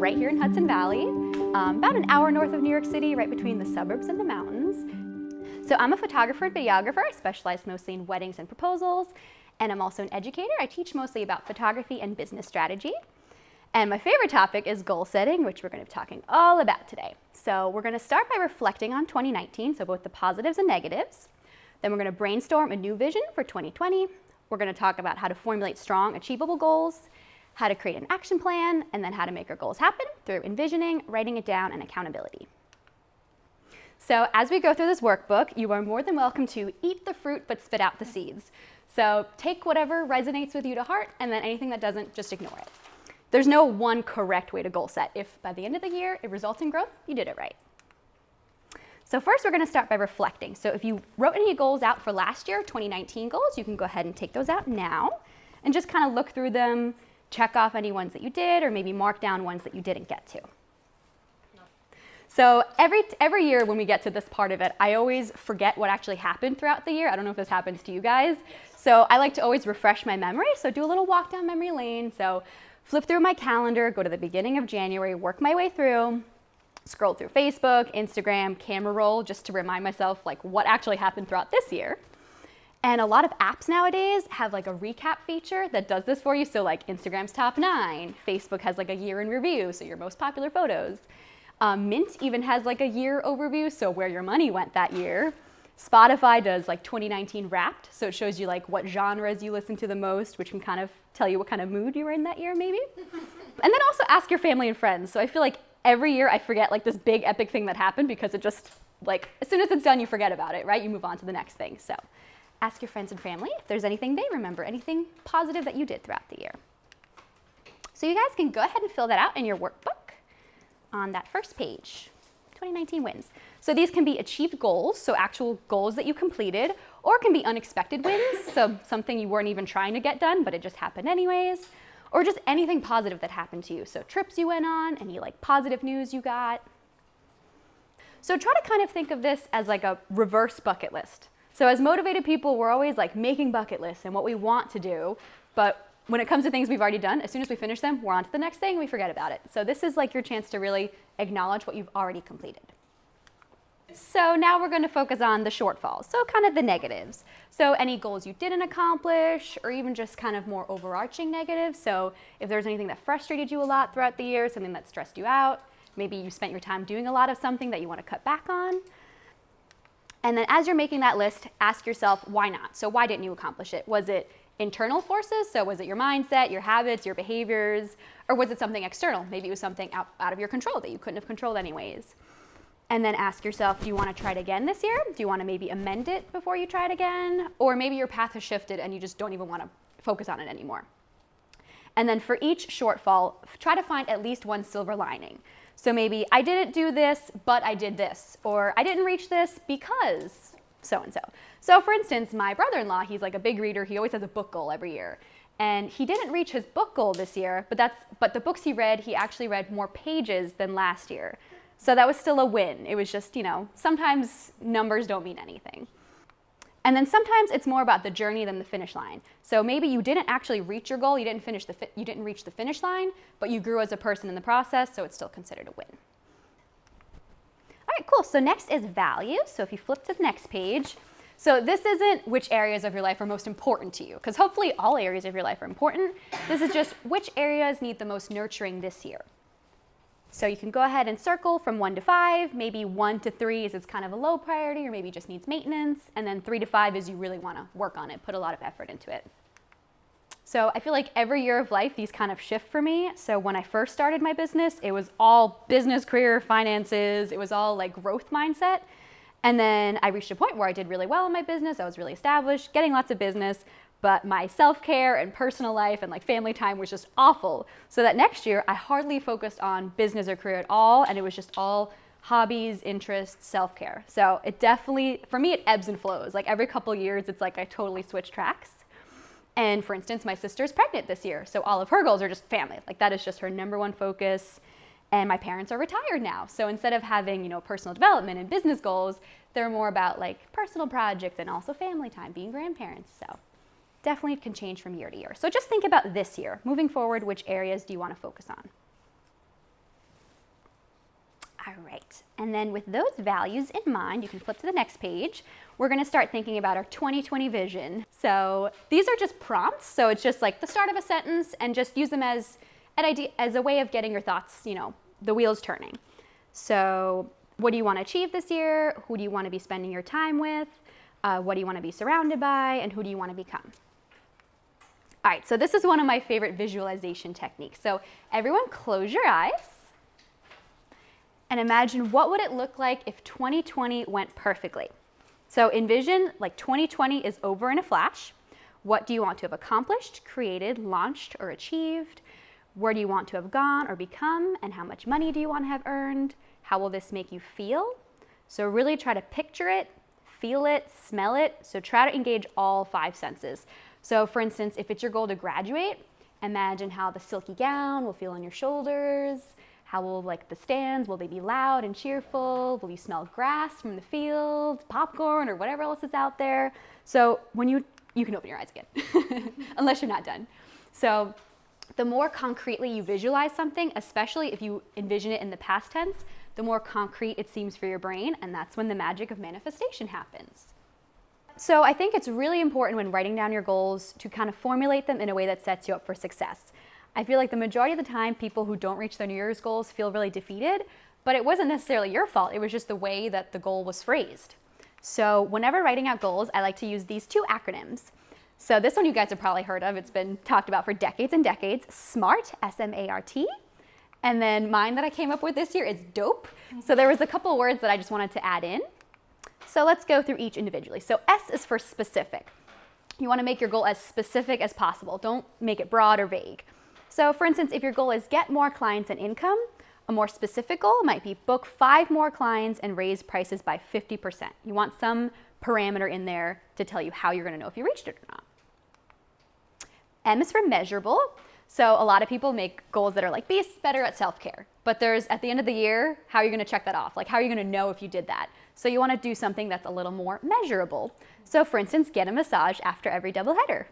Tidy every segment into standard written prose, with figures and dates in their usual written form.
right here in Hudson Valley, about an hour north of New York City, right between the suburbs and the mountains. So I'm a photographer and videographer. I specialize mostly in weddings and proposals, and I'm also an educator. I teach mostly about photography and business strategy. And my favorite topic is goal setting, which we're going to be talking all about today. So we're going to start by reflecting on 2019, so both the positives and negatives. Then we're going to brainstorm a new vision for 2020. We're going to talk about how to formulate strong, achievable goals, how to create an action plan, and then how to make our goals happen through envisioning, writing it down, and accountability. So as we go through this workbook, you are more than welcome to eat the fruit but spit out the seeds. So take whatever resonates with you to heart, and then anything that doesn't, just ignore it. There's no one correct way to goal set. If by the end of the year it results in growth, you did it right. So first we're going to start by reflecting. So if you wrote any goals out for last year, 2019 goals, you can go ahead and take those out now and just kind of look through them, check off any ones that you did, or maybe mark down ones that you didn't get to. So every year when we get to this part of it, I always forget what actually happened throughout the year. I don't know if this happens to you guys. So I like to always refresh my memory. So do a little walk down memory lane. So flip through my calendar, go to the beginning of January, work my way through, scroll through Facebook, Instagram, camera roll, just to remind myself like what actually happened throughout this year. And a lot of apps nowadays have like a recap feature that does this for you. So like Instagram's top 9, Facebook has like a year in review, so your most popular photos. Mint even has like a year overview, so where your money went that year. Spotify does like 2019 Wrapped, so it shows you like what genres you listen to the most, which can kind of tell you what kind of mood you were in that year maybe. And then also ask your family and friends. So I feel like every year I forget like this big epic thing that happened because it just like, as soon as it's done, you forget about it, right? You move on to the next thing. So ask your friends and family if there's anything they remember, anything positive that you did throughout the year. So you guys can go ahead and fill that out in your workbook on that first page, 2019 wins. So these can be achieved goals, so actual goals that you completed, or it can be unexpected wins, so something you weren't even trying to get done, but it just happened anyways, or just anything positive that happened to you. So trips you went on, any like positive news you got. So try to kind of think of this as like a reverse bucket list. So as motivated people, we're always like making bucket lists and what we want to do, but when it comes to things we've already done, as soon as we finish them, we're on to the next thing and we forget about it. So this is like your chance to really acknowledge what you've already completed. So now we're going to focus on the shortfalls, so kind of the negatives. So any goals you didn't accomplish, or even just kind of more overarching negatives. So if there's anything that frustrated you a lot throughout the year, something that stressed you out, maybe you spent your time doing a lot of something that you want to cut back on. And then as you're making that list, ask yourself, why not? So why didn't you accomplish it? Was it internal forces? So was it your mindset, your habits, your behaviors, or was it something external? Maybe it was something out of your control that you couldn't have controlled anyways. And then ask yourself, do you want to try it again this year? Do you want to maybe amend it before you try it again? Or maybe your path has shifted and you just don't even want to focus on it anymore. And then for each shortfall, try to find at least one silver lining. So maybe I didn't do this, but I did this. Or I didn't reach this because so-and-so. So for instance, my brother-in-law, he's like a big reader. He always has a book goal every year. And he didn't reach his book goal this year, but the books he read, he actually read more pages than last year. So that was still a win. It was just, you know, sometimes numbers don't mean anything. And then sometimes it's more about the journey than the finish line. So maybe you didn't actually reach your goal, you didn't reach the finish line, but you grew as a person in the process, so it's still considered a win. All right, cool. So next is values. So if you flip to the next page, so this isn't which areas of your life are most important to you, because hopefully all areas of your life are important. This is just which areas need the most nurturing this year. So you can go ahead and circle from 1 to 5, maybe 1 to 3 is kind of a low priority or maybe just needs maintenance, and then 3 to 5 is you really want to work on it, put a lot of effort into it. So I feel like every year of life, these kind of shift for me. So when I first started my business, it was all business, career, finances, it was all like growth mindset. And then I reached a point where I did really well in my business, I was really established, getting lots of business, but my self-care and personal life and like family time was just awful. So that next year, I hardly focused on business or career at all, and it was just all hobbies, interests, self-care. So it definitely, for me, it ebbs and flows. Like every couple years, it's like I totally switch tracks. And for instance, my sister's pregnant this year, so all of her goals are just family. Like that is just her number one focus. And my parents are retired now. So instead of having, you know, personal development and business goals, they're more about like personal projects and also family time, being grandparents. So definitely can change from year to year. So just think about this year. Moving forward, which areas do you want to focus on? right, and then with those values in mind, you can flip to the next page. We're gonna start thinking about our 2020 vision. So these are just prompts, so it's just like the start of a sentence, and just use them as a way of getting your thoughts, the wheels turning. So what do you want to achieve this year? Who do you want to be spending your time with? What do you want to be surrounded by? And who do you want to become? All right, so this is one of my favorite visualization techniques. So everyone close your eyes and imagine what would it look like if 2020 went perfectly. So envision like 2020 is over in a flash. What do you want to have accomplished, created, launched, or achieved? Where do you want to have gone or become? And how much money do you want to have earned? How will this make you feel? So really try to picture it, feel it, smell it. So try to engage all 5 senses. So for instance, if it's your goal to graduate, imagine how the silky gown will feel on your shoulders. How will the stands, will they be loud and cheerful? Will you smell grass from the field, popcorn, or whatever else is out there? So when you can open your eyes again, unless you're not done. So the more concretely you visualize something, especially if you envision it in the past tense, the more concrete it seems for your brain, and that's when the magic of manifestation happens. So I think it's really important when writing down your goals to kind of formulate them in a way that sets you up for success. I feel like the majority of the time, people who don't reach their New Year's goals feel really defeated, but it wasn't necessarily your fault. It was just the way that the goal was phrased. So whenever writing out goals, I like to use these 2 acronyms. So this one you guys have probably heard of. It's been talked about for decades and decades. SMART, S-M-A-R-T. And then mine that I came up with this year is DOPE. So there was a couple words that I just wanted to add in. So let's go through each individually. So S is for specific. You want to make your goal as specific as possible. Don't make it broad or vague. So for instance, if your goal is get more clients and income, a more specific goal might be book 5 more clients and raise prices by 50%. You want some parameter in there to tell you how you're going to know if you reached it or not. M is for measurable. So a lot of people make goals that are like, be better at self-care. But there's, at the end of the year, how are you going to check that off? How are you going to know if you did that? So you want to do something that's a little more measurable. So for instance, get a massage after every doubleheader.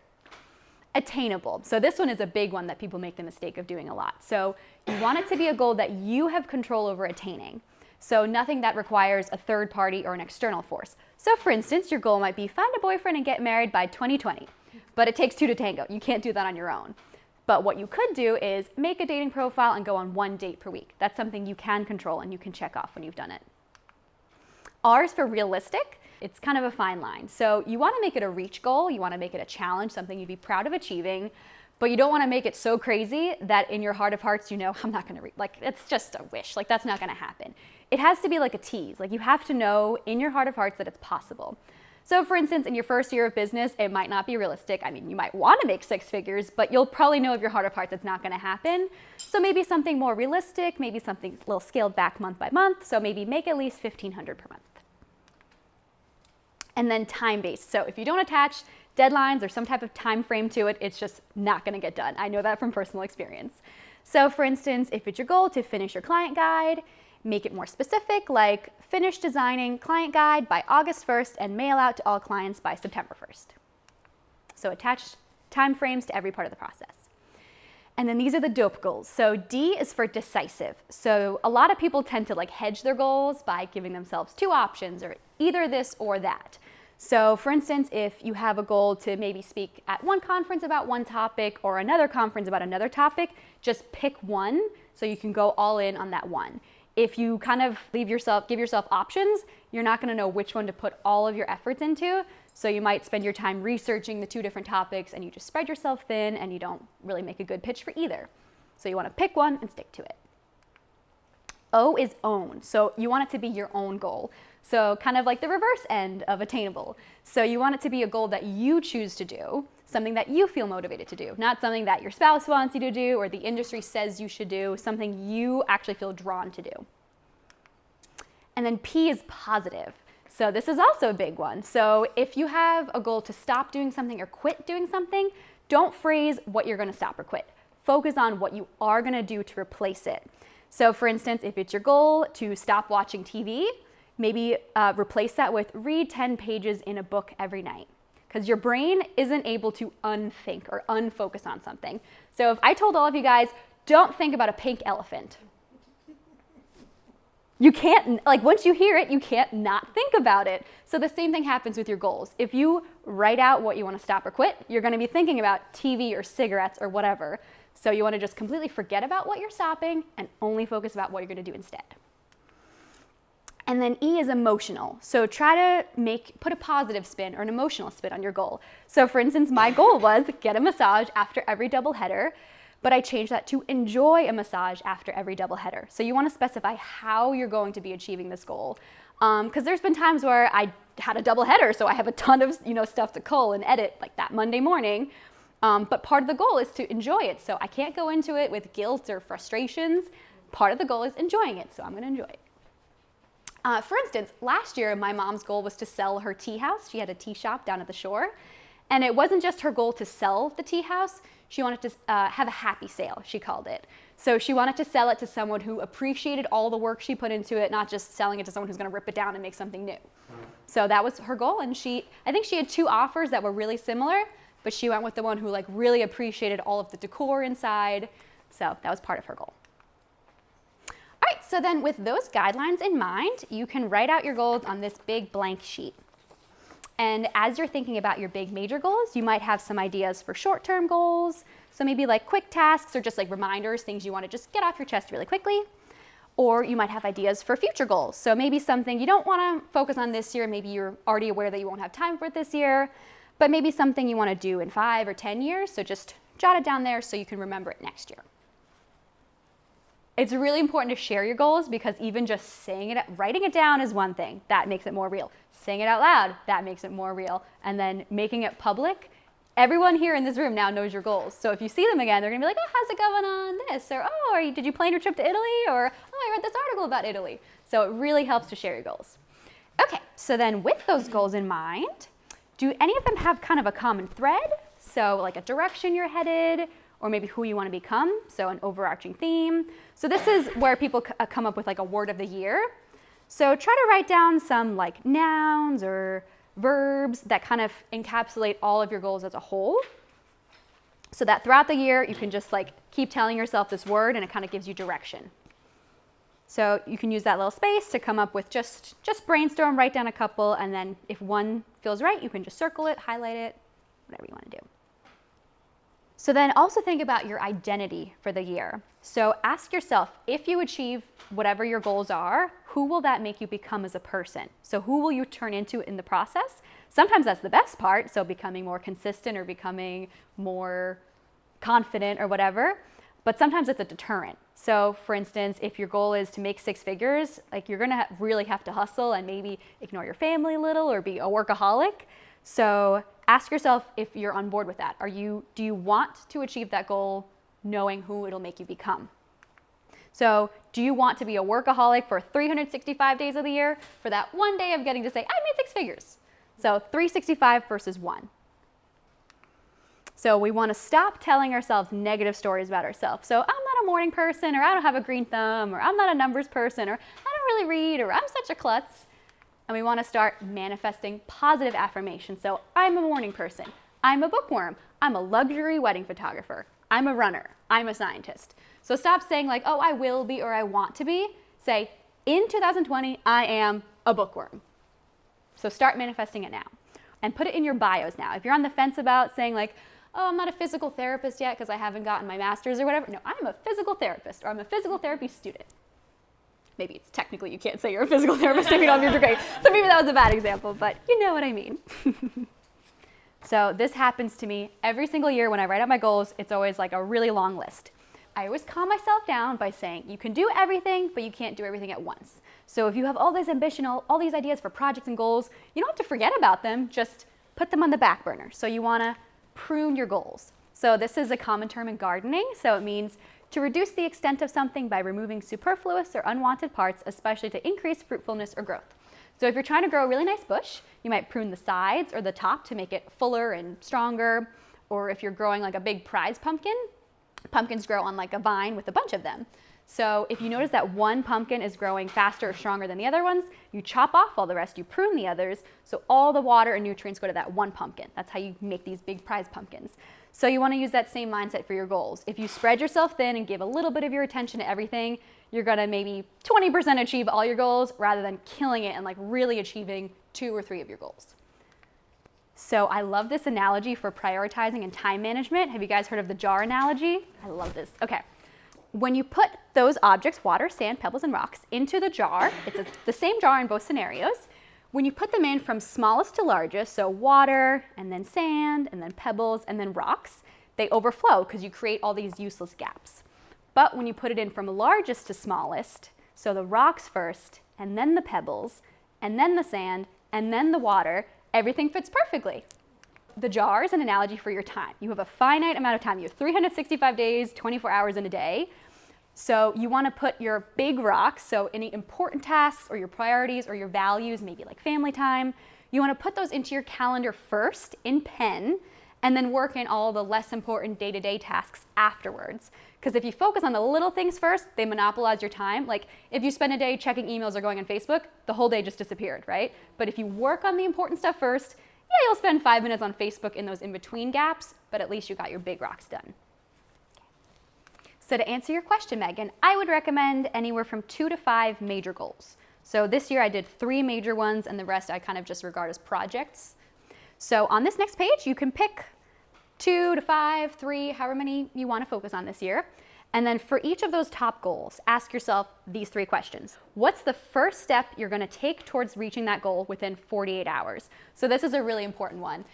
Attainable. So this one is a big one that people make the mistake of doing a lot. So you want it to be a goal that you have control over attaining. So nothing that requires a third party or an external force. So for instance, your goal might be find a boyfriend and get married by 2020. But it takes 2 to tango. You can't do that on your own. But what you could do is make a dating profile and go on 1 date per week. That's something you can control and you can check off when you've done it. R is for realistic. It's kind of a fine line. So you want to make it a reach goal. You want to make it a challenge, something you'd be proud of achieving. But you don't want to make it so crazy that in your heart of hearts, I'm not going to reach. It's just a wish. That's not going to happen. It has to be like a tease. You have to know in your heart of hearts that it's possible. So for instance, in your first year of business, it might not be realistic. I mean, you might want to make 6 figures, but you'll probably know of your heart of hearts it's not going to happen. So maybe something more realistic, maybe something a little scaled back month by month. So maybe make at least $1,500 per month. And then time-based. So if you don't attach deadlines or some type of time frame to it, it's just not going to get done. I know that from personal experience. So for instance, if it's your goal to finish your client guide, make it more specific, like finish designing client guide by August 1st and mail out to all clients by September 1st. So attach time frames to every part of the process. And then these are the DOPE goals. So D is for decisive. So a lot of people tend to hedge their goals by giving themselves 2 options, or either this or that. So for instance, if you have a goal to maybe speak at one conference about one topic or another conference about another topic, just pick one so you can go all in on that one. If you kind of give yourself options, you're not going to know which one to put all of your efforts into. So you might spend your time researching the 2 different topics and you just spread yourself thin and you don't really make a good pitch for either. So you want to pick one and stick to it. O is own. So you want it to be your own goal. So kind of like the reverse end of attainable. So you want it to be a goal that you choose to do, something that you feel motivated to do, not something that your spouse wants you to do or the industry says you should do, something you actually feel drawn to do. And then P is positive. So this is also a big one. So if you have a goal to stop doing something or quit doing something, don't phrase what you're going to stop or quit. Focus on what you are going to do to replace it. So for instance, if it's your goal to stop watching TV, maybe replace that with read 10 pages in a book every night. Because your brain isn't able to unthink or unfocus on something. So if I told all of you guys, don't think about a pink elephant, you can't, like once you hear it, you can't not think about it. So the same thing happens with your goals. If you write out what you want to stop or quit, you're going to be thinking about TV or cigarettes or whatever. So you want to just completely forget about what you're stopping and only focus about what you're going to do instead. And then E is emotional. So try to put a positive spin or an emotional spin on your goal. So for instance, my goal was get a massage after every double header, but I changed that to enjoy a massage after every double header. So you want to specify how you're going to be achieving this goal. Because there's been times where I had a double header, so I have a ton of stuff to cull and edit like that Monday morning. But part of the goal is to enjoy it. So I can't go into it with guilt or frustrations. Part of the goal is enjoying it, so I'm going to enjoy it. For instance, last year, my mom's goal was to sell her tea house. She had a tea shop down at the shore. And it wasn't just her goal to sell the tea house. She wanted to have a happy sale, she called it. So she wanted to sell it to someone who appreciated all the work she put into it, not just selling it to someone who's going to rip it down and make something new. So that was her goal. And I think she had 2 offers that were really similar, but she went with the one who like really appreciated all of the decor inside. So that was part of her goal. All right, so then with those guidelines in mind, you can write out your goals on this big blank sheet. And as you're thinking about your big major goals, you might have some ideas for short-term goals. So maybe like quick tasks or just like reminders, things you want to just get off your chest really quickly. Or you might have ideas for future goals. So maybe something you don't want to focus on this year, maybe you're already aware that you won't have time for it this year, but maybe something you want to do in 5 or 10 years. So just jot it down there so you can remember it next year. It's really important to share your goals because even just saying it, writing it down is one thing. That makes it more real. Saying it out loud, that makes it more real. And then making it public, everyone here in this room now knows your goals. So if you see them again, they're gonna be like, oh, how's it going on this? Or, oh, did you plan your trip to Italy? Or, oh, I read this article about Italy. So it really helps to share your goals. Okay, so then with those goals in mind, do any of them have kind of a common thread? So like a direction you're headed, or maybe who you want to become, so an overarching theme. So this is where people come up with like a word of the year. So try to write down some like nouns or verbs that kind of encapsulate all of your goals as a whole. So that throughout the year, you can just like keep telling yourself this word and it kind of gives you direction. So you can use that little space to come up with just brainstorm, write down a couple, and then if one feels right, you can just circle it, highlight it, whatever you want to do. So then also think about your identity for the year. So ask yourself, if you achieve whatever your goals are, who will that make you become as a person? So who will you turn into in the process? Sometimes that's the best part, so becoming more consistent or becoming more confident or whatever, but sometimes it's a deterrent. So for instance, if your goal is to make 6 figures, like you're gonna really have to hustle and maybe ignore your family a little or be a workaholic. So ask yourself if you're on board with that. Do you want to achieve that goal knowing who it'll make you become? So do you want to be a workaholic for 365 days of the year for that one day of getting to say, I made 6 figures? So 365 versus 1. So we want to stop telling ourselves negative stories about ourselves. So I'm not a morning person, or I don't have a green thumb, or I'm not a numbers person, or I don't really read, or I'm such a klutz. And we want to start manifesting positive affirmations. So I'm a morning person. I'm a bookworm. I'm a luxury wedding photographer. I'm a runner. I'm a scientist. So stop saying like, oh, I will be or I want to be. Say, in 2020, I am a bookworm. So start manifesting it now. And put it in your bios now. If you're on the fence about saying like, oh, I'm not a physical therapist yet because I haven't gotten my master's or whatever. No, I'm a physical therapist, or I'm a physical therapy student. Maybe it's technically you can't say you're a physical therapist if you don't have your degree. So maybe that was a bad example, but you know what I mean. So this happens to me every single year when I write out my goals. It's always like a really long list. I always calm myself down by saying you can do everything, but you can't do everything at once. So if you have all this ambition, all these ideas for projects and goals, you don't have to forget about them, just put them on the back burner. So you want to prune your goals. So this is a common term in gardening. So it means to reduce the extent of something by removing superfluous or unwanted parts, especially to increase fruitfulness or growth. So if you're trying to grow a really nice bush, you might prune the sides or the top to make it fuller and stronger. Or if you're growing like a big prize pumpkin, pumpkins grow on like a vine with a bunch of them. So if you notice that one pumpkin is growing faster or stronger than the other ones, you chop off all the rest, you prune the others, so all the water and nutrients go to that one pumpkin. That's how you make these big prize pumpkins. So you want to use that same mindset for your goals. If you spread yourself thin and give a little bit of your attention to everything, you're gonna maybe 20% achieve all your goals rather than killing it and like really achieving 2 or 3 of your goals. So I love this analogy for prioritizing and time management. Have you guys heard of the jar analogy? I love this. Okay. When you put those objects, water, sand, pebbles, and rocks, into the jar, it's the same jar in both scenarios. When you put them in from smallest to largest, so water, and then sand, and then pebbles, and then rocks, they overflow because you create all these useless gaps. But when you put it in from largest to smallest, so the rocks first, and then the pebbles, and then the sand, and then the water, everything fits perfectly. The jar is an analogy for your time. You have a finite amount of time. You have 365 days, 24 hours in a day. So you want to put your big rocks, so any important tasks or your priorities or your values, maybe like family time, you want to put those into your calendar first in pen and then work in all the less important day-to-day tasks afterwards. Because if you focus on the little things first, they monopolize your time. Like if you spend a day checking emails or going on Facebook, the whole day just disappeared, right? But if you work on the important stuff first, yeah, you'll spend 5 minutes on Facebook in those in-between gaps, but at least you got your big rocks done. So to answer your question, Megan, I would recommend anywhere from 2 to 5 major goals. So this year I did 3 major ones and the rest I kind of just regard as projects. So on this next page, you can pick 2 to 5, 3, however many you want to focus on this year. And then for each of those top goals, ask yourself these 3 questions. What's the first step you're going to take towards reaching that goal within 48 hours? So this is a really important one.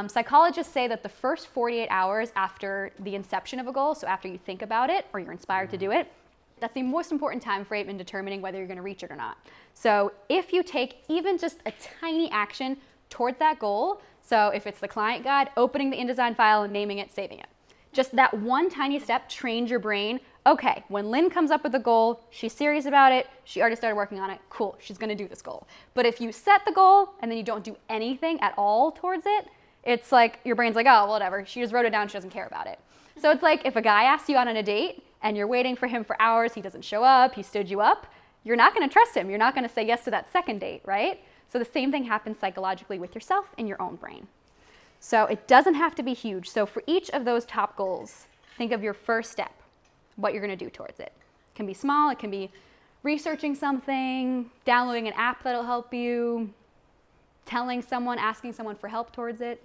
Psychologists say that the first 48 hours after the inception of a goal, so after you think about it or you're inspired to do it, that's the most important time frame in determining whether you're going to reach it or not. So if you take even just a tiny action towards that goal, so if it's the client guide, opening the InDesign file and naming it, saving it. Just that one tiny step trains your brain. Okay, when Lynn comes up with a goal, she's serious about it, she already started working on it, cool, she's gonna do this goal. But if you set the goal and then you don't do anything at all towards it, it's like your brain's like, oh, whatever, she just wrote it down, she doesn't care about it. So it's like if a guy asks you out on a date and you're waiting for him for hours, he doesn't show up, he stood you up, you're not gonna trust him, you're not gonna say yes to that second date, right? So the same thing happens psychologically with yourself in your own brain. So it doesn't have to be huge. So for each of those top goals, think of your first step, what you're gonna do towards it. It can be small, it can be researching something, downloading an app that'll help you, telling someone, asking someone for help towards it,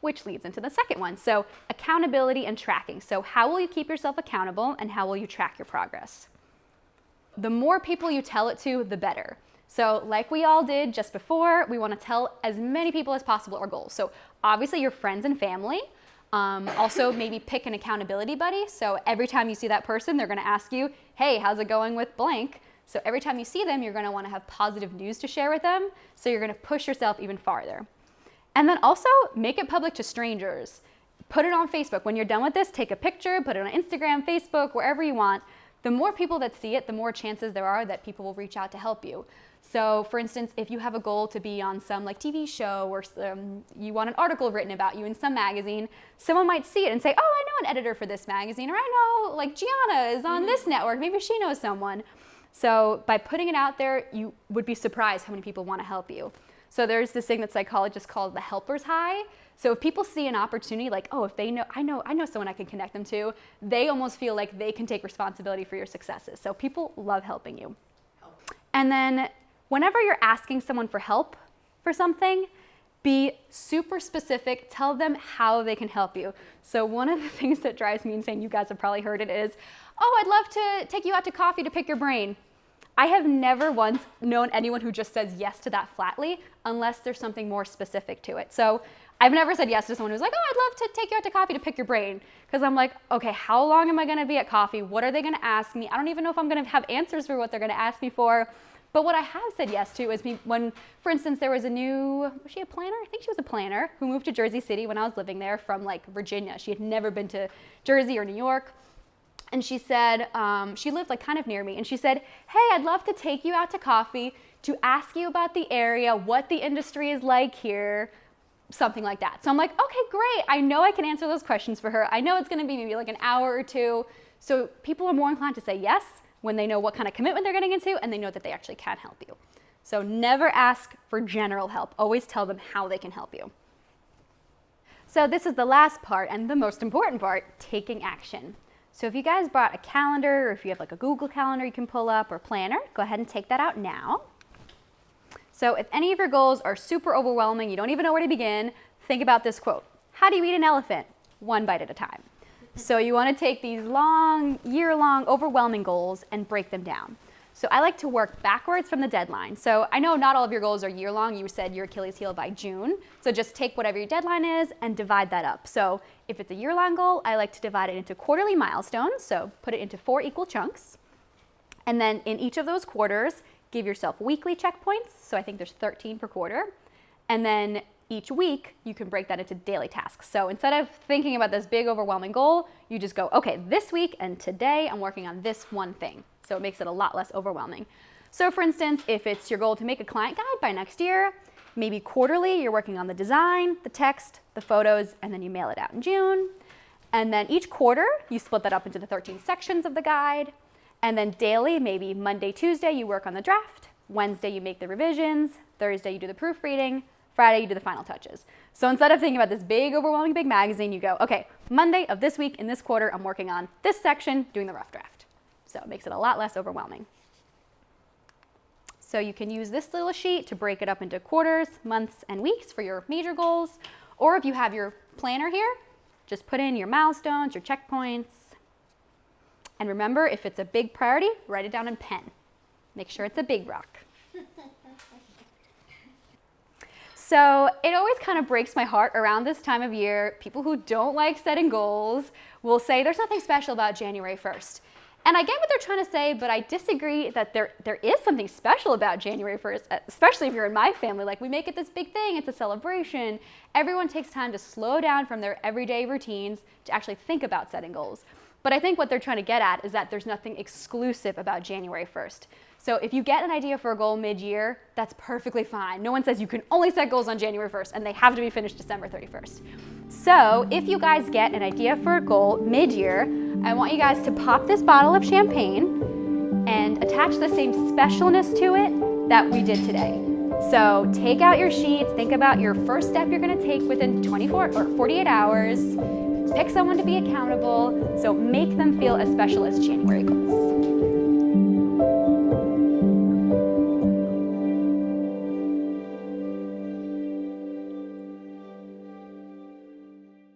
which leads into the second one. So accountability and tracking. So how will you keep yourself accountable and how will you track your progress? The more people you tell it to, the better. So like we all did just before, we want to tell as many people as possible our goals. So obviously your friends and family. Also maybe pick an accountability buddy. So every time you see that person, they're going to ask you, hey, how's it going with blank? So every time you see them, you're going to want to have positive news to share with them. So you're going to push yourself even farther. And then also make it public to strangers. Put it on Facebook. When you're done with this, take a picture, put it on Instagram, Facebook, wherever you want. The more people that see it, the more chances there are that people will reach out to help you. So for instance, if you have a goal to be on some like TV show or you want an article written about you in some magazine, someone might see it and say, oh, I know an editor for this magazine, or I know like Gianna is on this network, maybe she knows someone. So by putting it out there, you would be surprised how many people want to help you. So there's this thing that psychologists call the helper's high. So if people see an opportunity like, oh, if they know, I know someone I can connect them to, they almost feel like they can take responsibility for your successes. So people love helping you. And then whenever you're asking someone for help for something, be super specific, tell them how they can help you. So one of the things that drives me insane, you guys have probably heard it, is, oh, I'd love to take you out to coffee to pick your brain. I have never once known anyone who just says yes to that flatly unless there's something more specific to it. So I've never said yes to someone who's like, oh, I'd love to take you out to coffee to pick your brain. Because I'm like, okay, how long am I gonna be at coffee? What are they gonna ask me? I don't even know if I'm gonna have answers for what they're gonna ask me for. But what I have said yes to is when, for instance, there was a new, was she a planner? I think she was a planner who moved to Jersey City when I was living there from like Virginia. She had never been to Jersey or New York. And she said, she lived like kind of near me. And she said, hey, I'd love to take you out to coffee to ask you about the area, what the industry is like here, something like that. So I'm like, okay, great. I know I can answer those questions for her. I know it's gonna be maybe like an hour or two. So people are more inclined to say yes when they know what kind of commitment they're getting into and they know that they actually can help you. So never ask for general help. Always tell them how they can help you. So this is the last part and the most important part, taking action. So if you guys brought a calendar, or if you have like a Google Calendar you can pull up, or planner, go ahead and take that out now. So if any of your goals are super overwhelming, you don't even know where to begin, think about this quote. How do you eat an elephant? One bite at a time. So you want to take these long, year-long, overwhelming goals and break them down. So I like to work backwards from the deadline. So I know not all of your goals are year-long. You said your Achilles heel by June. So just take whatever your deadline is and divide that up. So if it's a year-long goal, I like to divide it into quarterly milestones. So put it into 4 equal chunks. And then in each of those quarters, give yourself weekly checkpoints. So I think there's 13 per quarter. And then each week, you can break that into daily tasks. So instead of thinking about this big overwhelming goal, you just go, okay, this week and today I'm working on this one thing. So it makes it a lot less overwhelming. So for instance, if it's your goal to make a client guide by next year, maybe quarterly you're working on the design, the text, the photos, and then you mail it out in June. And then each quarter, you split that up into the 13 sections of the guide. And then daily, maybe Monday, Tuesday, you work on the draft. Wednesday, you make the revisions. Thursday, you do the proofreading. Friday, you do the final touches. So instead of thinking about this big, overwhelming, big magazine, you go, okay, Monday of this week in this quarter, I'm working on this section, doing the rough draft. So it makes it a lot less overwhelming. So you can use this little sheet to break it up into quarters, months, and weeks for your major goals. Or if you have your planner here, just put in your milestones, your checkpoints. And remember, if it's a big priority, write it down in pen. Make sure it's a big rock. So it always kind of breaks my heart around this time of year. People who don't like setting goals will say there's nothing special about January 1st. And I get what they're trying to say, but I disagree that there is something special about January 1st, especially if you're in my family. Like, we make it this big thing, it's a celebration. Everyone takes time to slow down from their everyday routines to actually think about setting goals. But I think what they're trying to get at is that there's nothing exclusive about January 1st. So if you get an idea for a goal mid-year, that's perfectly fine. No one says you can only set goals on January 1st and they have to be finished December 31st. So if you guys get an idea for a goal mid-year, I want you guys to pop this bottle of champagne and attach the same specialness to it that we did today. So take out your sheets, think about your first step you're gonna take within 24 or 48 hours, pick someone to be accountable, so make them feel as special as January goals.